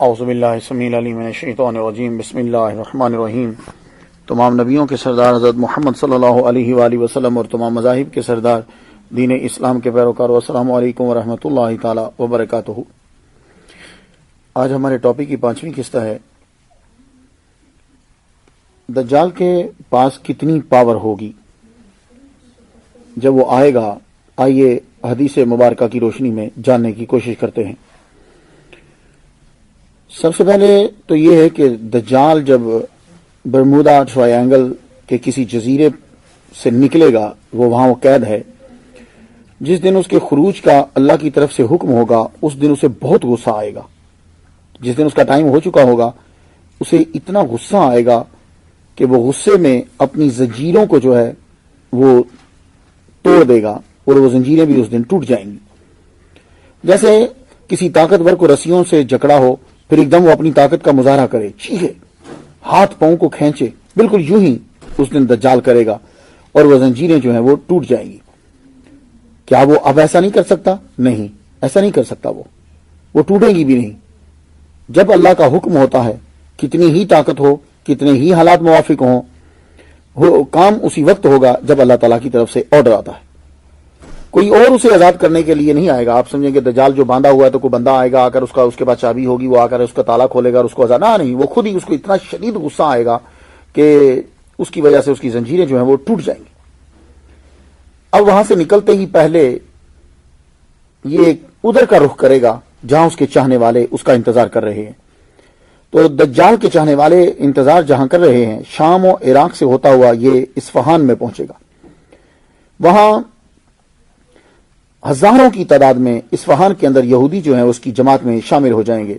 اعوذ باللہ السمیع العلیم من الشیطان الرجیم بسم اللہ الرحمن الرحیم۔ تمام نبیوں کے سردار حضرت محمد صلی اللہ علیہ وآلہ وسلم اور تمام مذاہب کے سردار دین اسلام کے پیروکاروں، السلام علیکم ورحمۃ اللہ تعالی وبرکاتہ۔ آج ہمارے ٹاپک کی 5ویں قسط ہے دجال کے پاس کتنی پاور ہوگی جب وہ آئے گا۔ آئیے حدیث مبارکہ کی روشنی میں جاننے کی کوشش کرتے ہیں۔ سب سے پہلے تو یہ ہے کہ دجال جب برمودا ٹرائنگل اینگل کے کسی جزیرے سے نکلے گا، وہ وہاں وہ قید ہے، جس دن اس کے خروج کا اللہ کی طرف سے حکم ہوگا اس دن اسے بہت غصہ آئے گا۔ جس دن اس کا ٹائم ہو چکا ہوگا اسے اتنا غصہ آئے گا کہ وہ غصے میں اپنی زنجیروں کو جو ہے وہ توڑ دے گا، اور وہ زنجیریں بھی اس دن ٹوٹ جائیں گی۔ جیسے کسی طاقتور کو رسیوں سے جکڑا ہو، پھر ایک دم وہ اپنی طاقت کا مظاہرہ کرے، چیخے، ہاتھ پاؤں کو کھینچے، بالکل یوں ہی اس دن دجال کرے گا اور وہ زنجیریں جو ہیں وہ ٹوٹ جائیں گی۔ کیا وہ اب ایسا نہیں کر سکتا؟ نہیں، ایسا نہیں کر سکتا، وہ ٹوٹیں گی بھی نہیں۔ جب اللہ کا حکم ہوتا ہے، کتنی ہی طاقت ہو، کتنے ہی حالات موافق ہوں، کام اسی وقت ہوگا جب اللہ تعالیٰ کی طرف سے آرڈر آتا ہے۔ کوئی اور اسے آزاد کرنے کے لیے نہیں آئے گا۔ آپ سمجھیں کہ دجال جو باندھا ہوا ہے تو کوئی بندہ آئے گا، آ کر اس کے پاس چابی ہوگی، وہ آ کر اس کا تالا کھولے گا اور اس کو آزاد، نہیں، وہ خود ہی اس کو اتنا شدید غصہ آئے گا کہ اس کی وجہ سے اس کی زنجیریں جو ہیں وہ ٹوٹ جائیں گی۔ اب وہاں سے نکلتے ہی پہلے یہ ادھر کا رخ کرے گا جہاں اس کے چاہنے والے اس کا انتظار کر رہے ہیں۔ تو دجال کے چاہنے والے انتظار جہاں کر رہے ہیں، شام و عراق سے ہوتا ہوا یہ اصفہان میں پہنچے گا۔ وہاں ہزاروں کی تعداد میں اصفہان کے اندر یہودی جو ہیں اس کی جماعت میں شامل ہو جائیں گے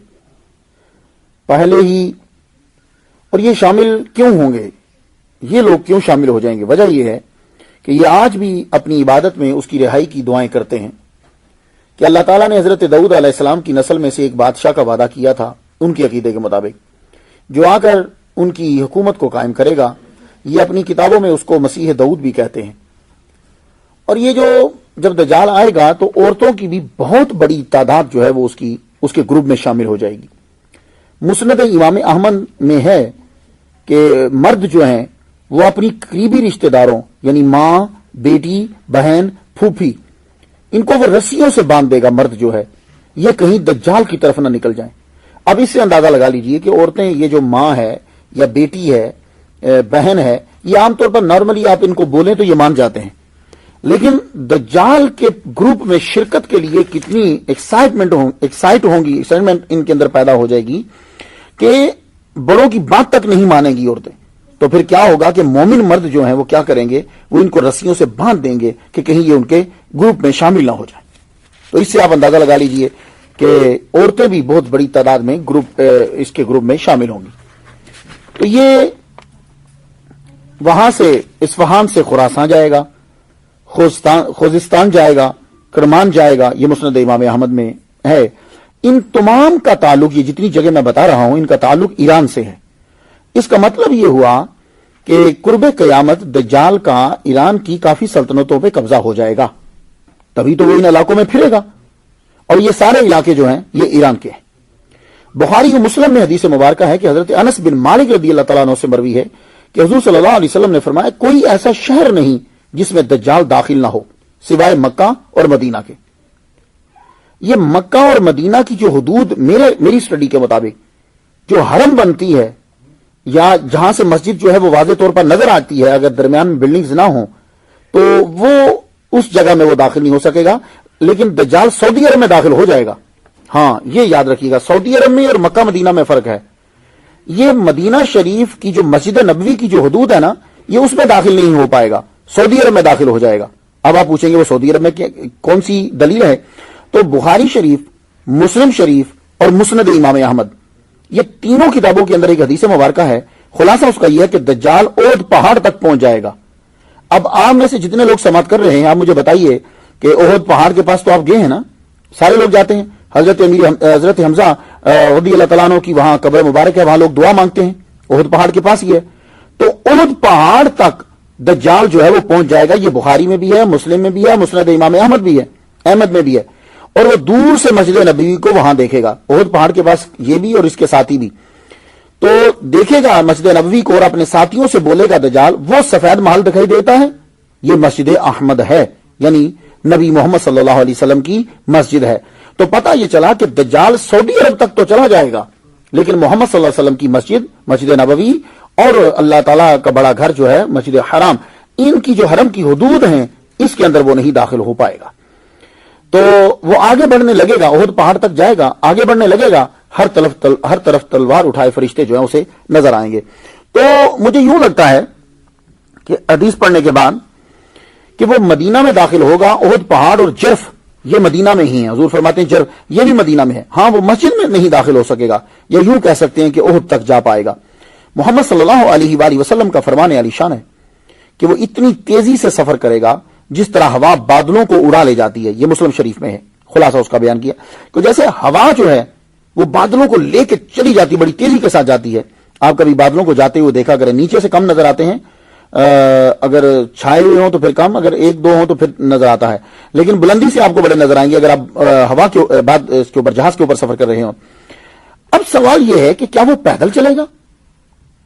پہلے ہی۔ اور یہ شامل کیوں ہوں گے؟ یہ لوگ کیوں شامل ہو جائیں گے؟ وجہ یہ ہے کہ یہ آج بھی اپنی عبادت میں اس کی رہائی کی دعائیں کرتے ہیں کہ اللہ تعالیٰ نے حضرت داؤد علیہ السلام کی نسل میں سے ایک بادشاہ کا وعدہ کیا تھا ان کے عقیدے کے مطابق، جو آ کر ان کی حکومت کو قائم کرے گا۔ یہ اپنی کتابوں میں اس کو مسیح داؤد بھی کہتے ہیں۔ اور یہ جو جب دجال آئے گا تو عورتوں کی بھی بہت بڑی تعداد جو ہے وہ اس کے گروپ میں شامل ہو جائے گی۔ مسند امام احمد میں ہے کہ مرد جو ہیں وہ اپنی قریبی رشتہ داروں یعنی ماں، بیٹی، بہن، پھوپھی، ان کو وہ رسیوں سے باندھ دے گا۔ مرد جو ہے یہ کہیں دجال کی طرف نہ نکل جائیں۔ اب اس سے اندازہ لگا لیجئے کہ عورتیں، یہ جو ماں ہے یا بیٹی ہے، بہن ہے، یہ عام طور پر نارملی آپ ان کو بولیں تو یہ مان جاتے ہیں، لیکن دجال کے گروپ میں شرکت کے لیے کتنی ایکسائٹمنٹ ان کے اندر پیدا ہو جائے گی کہ بڑوں کی بات تک نہیں مانیں گی عورتیں۔ تو پھر کیا ہوگا کہ مومن مرد جو ہیں وہ کیا کریں گے؟ وہ ان کو رسیوں سے باندھ دیں گے کہ کہیں یہ ان کے گروپ میں شامل نہ ہو جائیں۔ تو اس سے آپ اندازہ لگا لیجئے کہ عورتیں بھی بہت بڑی تعداد میں اس کے گروپ میں شامل ہوں گی۔ تو یہ وہاں سے اصفہان سے خراسان جائے گا، خوزستان جائے گا، کرمان جائے گا، یہ مسند امام احمد میں ہے۔ ان تمام کا تعلق، یہ جتنی جگہ میں بتا رہا ہوں، ان کا تعلق ایران سے ہے۔ اس کا مطلب یہ ہوا کہ قرب قیامت دجال کا ایران کی کافی سلطنتوں پہ قبضہ ہو جائے گا، تبھی تو وہ ان علاقوں میں پھرے گا، اور یہ سارے علاقے جو ہیں یہ ایران کے ہیں۔ بخاری و مسلم میں حدیث مبارکہ ہے کہ حضرت انس بن مالک رضی اللہ تعالیٰ عنہ سے مروی ہے کہ حضور صلی اللہ علیہ وسلم نے فرمایا، کوئی ایسا شہر نہیں جس میں دجال داخل نہ ہو سوائے مکہ اور مدینہ کے۔ یہ مکہ اور مدینہ کی جو حدود میری سٹڈی کے مطابق جو حرم بنتی ہے یا جہاں سے مسجد جو ہے وہ واضح طور پر نظر آتی ہے، اگر درمیان میں بلڈنگز نہ ہوں تو وہ اس جگہ میں وہ داخل نہیں ہو سکے گا، لیکن دجال سعودی عرب میں داخل ہو جائے گا۔ ہاں، یہ یاد رکھیے گا، سعودی عرب میں اور مکہ مدینہ میں فرق ہے۔ یہ مدینہ شریف کی جو مسجد نبوی کی جو حدود ہے نا، یہ اس میں داخل نہیں ہو پائے گا، سعودی عرب میں داخل ہو جائے گا۔ اب آپ پوچھیں گے وہ سعودی عرب میں کون سی دلیل ہے؟ تو بخاری شریف، مسلم شریف اور مسند امام احمد، یہ تینوں کتابوں کے اندر ایک حدیث مبارکہ ہے۔ خلاصہ اس کا یہ ہے کہ دجال احد پہاڑ تک پہنچ جائے گا۔ اب آپ میں سے جتنے لوگ سماعت کر رہے ہیں، آپ مجھے بتائیے کہ احد پہاڑ کے پاس تو آپ گئے ہیں نا، سارے لوگ جاتے ہیں۔ حضرت حمزہ رضی اللہ تعالیٰ عنہ کی وہاں قبر مبارک ہے، وہاں لوگ دعا مانگتے ہیں، احد پہاڑ کے پاس ہی ہے۔ تو احد پہاڑ تک دجال جو ہے وہ پہنچ جائے گا۔ یہ بخاری میں بھی ہے، مسلم میں بھی ہے، مسند امام احمد بھی ہے، احمد میں بھی ہے۔ اور وہ دور سے مسجد نبوی کو وہاں دیکھے گا، احد پہاڑ کے پاس یہ بھی اور اس کے ساتھی بھی، تو دیکھے گا مسجد نبوی کو اور اپنے ساتھیوں سے بولے گا دجال وہ سفید محل دکھائی دیتا ہے، یہ مسجد احمد ہے، یعنی نبی محمد صلی اللہ علیہ وسلم کی مسجد ہے۔ تو پتہ یہ چلا کہ دجال سعودی عرب تک تو چلا جائے گا، لیکن محمد صلی اللہ علیہ وسلم کی مسجد نبوی اور اللہ تعالیٰ کا بڑا گھر جو ہے مسجد حرام، ان کی جو حرم کی حدود ہیں اس کے اندر وہ نہیں داخل ہو پائے گا۔ تو وہ آگے بڑھنے لگے گا، احد پہاڑ تک جائے گا، آگے بڑھنے لگے گا، ہر طرف تلوار اٹھائے فرشتے جو ہیں اسے نظر آئیں گے۔ تو مجھے یوں لگتا ہے کہ حدیث پڑھنے کے بعد کہ وہ مدینہ میں داخل ہوگا، احد پہاڑ اور جرف یہ مدینہ میں ہی ہیں، حضور فرماتے ہیں جرف یہ بھی مدینہ میں ہے، ہاں وہ مسجد میں نہیں داخل ہو سکے گا، یا یوں کہہ سکتے ہیں کہ احد تک جا پائے گا۔ محمد صلی اللہ علیہ وآلہ وسلم کا فرمان علی شان ہے کہ وہ اتنی تیزی سے سفر کرے گا جس طرح ہوا بادلوں کو اڑا لے جاتی ہے، یہ مسلم شریف میں ہے، خلاصہ اس کا بیان کیا کہ جیسے ہوا جو ہے وہ بادلوں کو لے کے چلی جاتی، بڑی تیزی کے ساتھ جاتی ہے۔ آپ کبھی بادلوں کو جاتے ہوئے دیکھا کریں، نیچے سے کم نظر آتے ہیں، اگر چھائے ہوئے ہوں تو پھر کم، اگر ایک دو ہوں تو پھر نظر آتا ہے، لیکن بلندی سے آپ کو بڑے نظر آئیں گے اگر آپ ہوا کے اس کے اوپر جہاز کے اوپر سفر کر رہے ہوں۔ اب سوال یہ ہے کہ کیا وہ پیدل چلے گا؟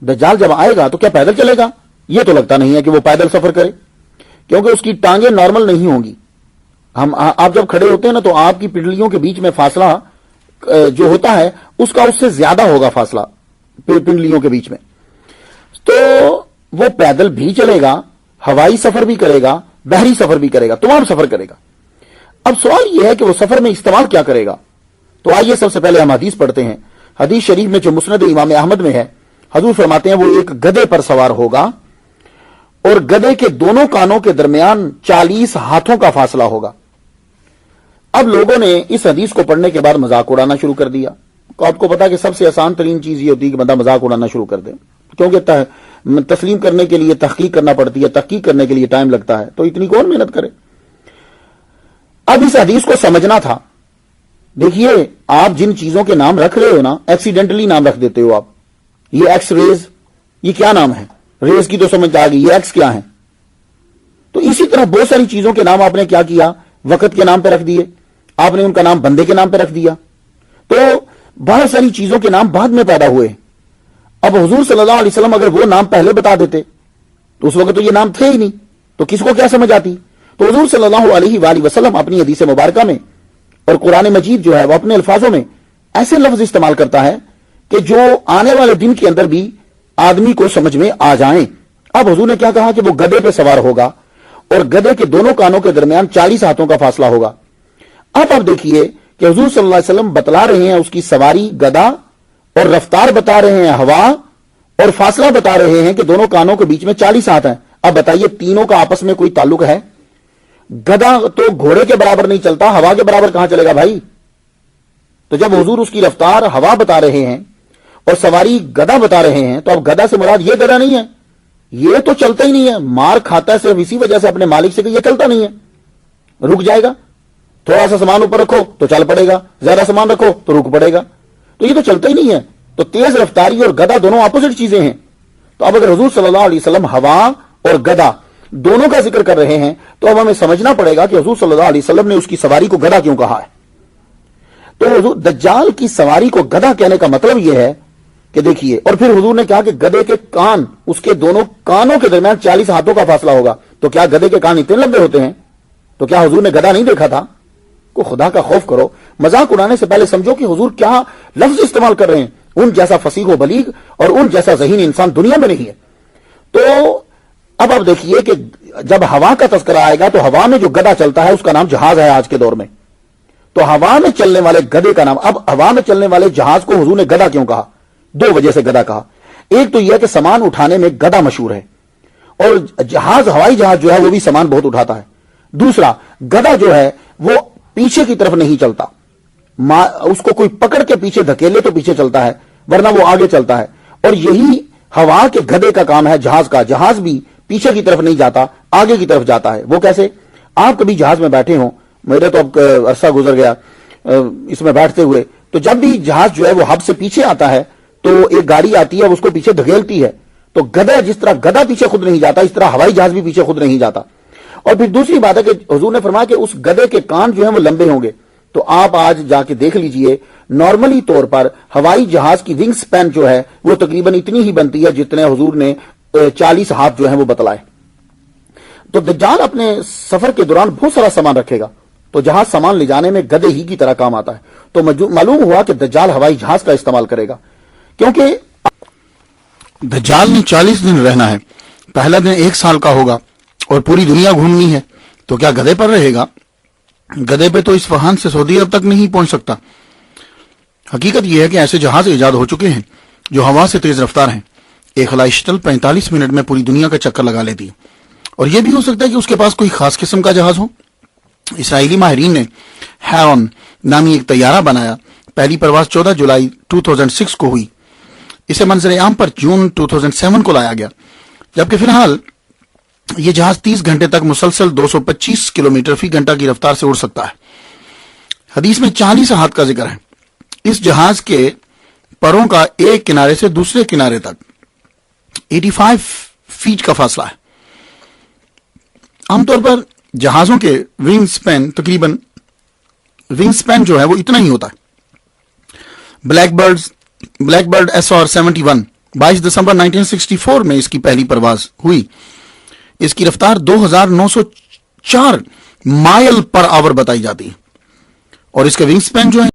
دجال جب آئے گا تو کیا پیدل چلے گا؟ یہ تو لگتا نہیں ہے کہ وہ پیدل سفر کرے، کیونکہ اس کی ٹانگیں نارمل نہیں ہوں گی۔ آپ جب کھڑے ہوتے ہیں نا تو آپ کی پنڈلیوں کے بیچ میں فاصلہ جو ہوتا ہے اس سے زیادہ ہوگا فاصلہ پنڈلیوں کے بیچ میں، تو وہ پیدل بھی چلے گا، ہوائی سفر بھی کرے گا، بحری سفر بھی کرے گا، تمام سفر کرے گا۔ اب سوال یہ ہے کہ وہ سفر میں استعمال کیا کرے گا؟ تو آئیے سب سے پہلے ہم حدیث پڑھتے ہیں۔ حدیث شریف میں جو مسند امام احمد میں ہے، حضور فرماتے ہیں وہ ایک گدھے پر سوار ہوگا اور گدھے کے دونوں کانوں کے درمیان 40 ہاتھوں کا فاصلہ ہوگا۔ اب لوگوں نے اس حدیث کو پڑھنے کے بعد مذاق اڑانا شروع کر دیا۔ آپ کو پتا کہ سب سے آسان ترین چیز یہ ہوتی ہے کہ بندہ مذاق اڑانا شروع کر دے، کیونکہ تسلیم کرنے کے لیے تحقیق کرنا پڑتی ہے، تحقیق کرنے کے لیے ٹائم لگتا ہے، تو اتنی کون محنت کرے۔ اب اس حدیث کو سمجھنا تھا۔ دیکھیے آپ جن چیزوں کے نام رکھ رہے ہو نا، ایکسیڈنٹلی نام رکھ دیتے ہو آپ، یہ ایکس ریز، یہ کیا نام ہے؟ ریز کی تو سمجھ آ گئی، یہ ایکس کیا ہے؟ تو اسی طرح بہت ساری چیزوں کے نام آپ نے کیا کیا؟ وقت کے نام پہ رکھ دیے، آپ نے ان کا نام بندے کے نام پہ رکھ دیا، تو بہت ساری چیزوں کے نام بعد میں پیدا ہوئے۔ اب حضور صلی اللہ علیہ وسلم اگر وہ نام پہلے بتا دیتے تو اس وقت تو یہ نام تھے ہی نہیں، تو کس کو کیا سمجھ آتی؟ تو حضور صلی اللہ علیہ وآلہ وسلم اپنی حدیث مبارکہ میں اور قرآن مجید جو ہے وہ اپنے الفاظوں میں ایسے لفظ استعمال کرتا ہے کہ جو آنے والے دن کے اندر بھی آدمی کو سمجھ میں آ جائیں۔ اب حضور نے کیا کہا کہ وہ گدھے پہ سوار ہوگا اور گدھے کے دونوں کانوں کے درمیان 40 ہاتھوں کا فاصلہ ہوگا۔ اب آپ دیکھیے کہ حضور صلی اللہ علیہ وسلم بتلا رہے ہیں اس کی سواری گدھا، اور رفتار بتا رہے ہیں ہوا، اور فاصلہ بتا رہے ہیں کہ دونوں کانوں کے بیچ میں 40 ہاتھ ہیں۔ اب بتائیے تینوں کا آپس میں کوئی تعلق ہے؟ گدھا تو گھوڑے کے برابر نہیں چلتا، ہوا کے برابر کہاں چلے گا بھائی؟ تو جب حضور اس کی رفتار ہوا بتا رہے ہیں اور سواری گدھا بتا رہے ہیں، تو اب گدھا سے مراد یہ گدھا نہیں ہے، یہ تو چلتا ہی نہیں ہے، مار کھاتا ہے صرف اسی وجہ سے اپنے مالک سے کہ یہ چلتا نہیں ہے، رک جائے گا، تھوڑا سا سامان اوپر رکھو تو چل پڑے گا، زیادہ سامان رکھو تو رک پڑے گا، تو یہ تو چلتا ہی نہیں ہے۔ تو تیز رفتاری اور گدھا دونوں اپوزٹ چیزیں ہیں۔ تو اب اگر حضور صلی اللہ علیہ وسلم ہوا اور گدھا دونوں کا ذکر کر رہے ہیں تو اب ہمیں سمجھنا پڑے گا کہ حضور صلی اللہ علیہ وسلم نے اس کی سواری کو گدھا کیوں کہا ہے۔ تو حضور دجال کی سواری کو گدھا کہنے کا مطلب یہ ہے کہ دیکھیے، اور پھر حضور نے کہا کہ گدھے کے کان، اس کے دونوں کانوں کے درمیان 40 ہاتھوں کا فاصلہ ہوگا۔ تو کیا گدھے کے کان اتنے لمبے ہوتے ہیں؟ تو کیا حضور نے گدھا نہیں دیکھا تھا؟ کو خدا کا خوف کرو، مذاق اڑانے سے پہلے سمجھو کہ حضور کیا لفظ استعمال کر رہے ہیں۔ ان جیسا فصیح و بلیغ اور ان جیسا ذہین انسان دنیا میں نہیں ہے۔ تو اب آپ دیکھیے کہ جب ہوا کا تذکرہ آئے گا تو ہوا میں جو گدھا چلتا ہے اس کا نام جہاز ہے آج کے دور میں۔ تو ہوا میں چلنے والے گدھے کا نام، اب ہوا میں چلنے والے جہاز کو حضور نے گدھا کیوں کہا؟ دو وجہ سے گدھا کہا۔ ایک تو یہ کہ سامان اٹھانے میں گدھا مشہور ہے، اور جہاز، ہوائی جہاز جو ہے وہ بھی سامان بہت اٹھاتا ہے۔ دوسرا، گدھا جو ہے وہ پیچھے کی طرف نہیں چلتا، اس کو کوئی پکڑ کے پیچھے دھکیلے تو پیچھے چلتا ہے، ورنہ وہ آگے چلتا ہے۔ اور یہی ہوا کے گدھے کا کام ہے جہاز کا۔ جہاز بھی پیچھے کی طرف نہیں جاتا، آگے کی طرف جاتا ہے۔ وہ کیسے؟ آپ کبھی جہاز میں بیٹھے ہوں، میرے تو اب عرصہ گزر گیا اس میں بیٹھتے ہوئے، تو جب بھی جہاز جو ہے وہ حب سے پیچھے آتا ہے تو ایک گاڑی آتی ہے اس کو پیچھے دھکیلتی ہے۔ تو گدھا، جس طرح گدھا پیچھے خود نہیں جاتا، اس طرح ہوائی جہاز بھی پیچھے خود نہیں جاتا۔ اور پھر دوسری بات ہے کہ حضور نے فرمایا کہ اس گدھے کے کان جو ہیں وہ لمبے ہوں گے۔ تو تو آپ آج جا کے دیکھ لیجئے نارملی طور پر ہوائی جہاز کی ونگ سپین جو ہے وہ تقریباً اتنی ہی بنتی ہے جتنے حضور نے 40 ہاتھ جو ہیں وہ بتلائے. تو دجال اپنے سفر کے دوران بہت سارا سامان رکھے گا, تو جہاز سامان لے جانے میں گدھے ہی کی طرح کام آتا ہے. تو معلوم ہوا کہ دجال ہوائی جہاز کا استعمال کرے گا, کیونکہ دجال نے 40 دن رہنا ہے. پہلا دن 1 سال کا ہوگا اور پوری دنیا گھومنی ہے, تو کیا گدھے پر رہے گا؟ گدھے پہ تو اصفہان سے سعودی عرب تک نہیں پہنچ سکتا. حقیقت یہ ہے کہ ایسے جہاز ایجاد ہو چکے ہیں جو ہوا سے تیز رفتار ہیں. ایک خلائی شٹل 45 منٹ میں پوری دنیا کا چکر لگا لیتی ہے, اور یہ بھی ہو سکتا ہے کہ اس کے پاس کوئی خاص قسم کا جہاز ہو. اسرائیلی ماہرین نے ہیرون نامی ایک طیارہ بنایا. پہلی پرواز 14 جولائی 2006 کو ہوئی. اسے منظر عام پر جون 2007 کو لایا گیا, جبکہ فی الحال یہ جہاز 30 گھنٹے تک مسلسل 225 کلومیٹر فی گھنٹہ کی رفتار سے اڑ سکتا ہے. حدیث میں 40 ہاتھ کا ذکر ہے. اس جہاز کے پروں کا ایک کنارے سے دوسرے کنارے تک 85 فیٹ کا فاصلہ ہے. عام طور پر جہازوں کے ونگ سپین جو ہے وہ اتنا ہی ہوتا ہے. بلیک برڈ SR-71 22 دسمبر 1964 میں اس کی پہلی پرواز ہوئی. اس کی رفتار 2904 مائل پر آور بتائی جاتی ہے, اور اس کے ونگ سپین جو ہے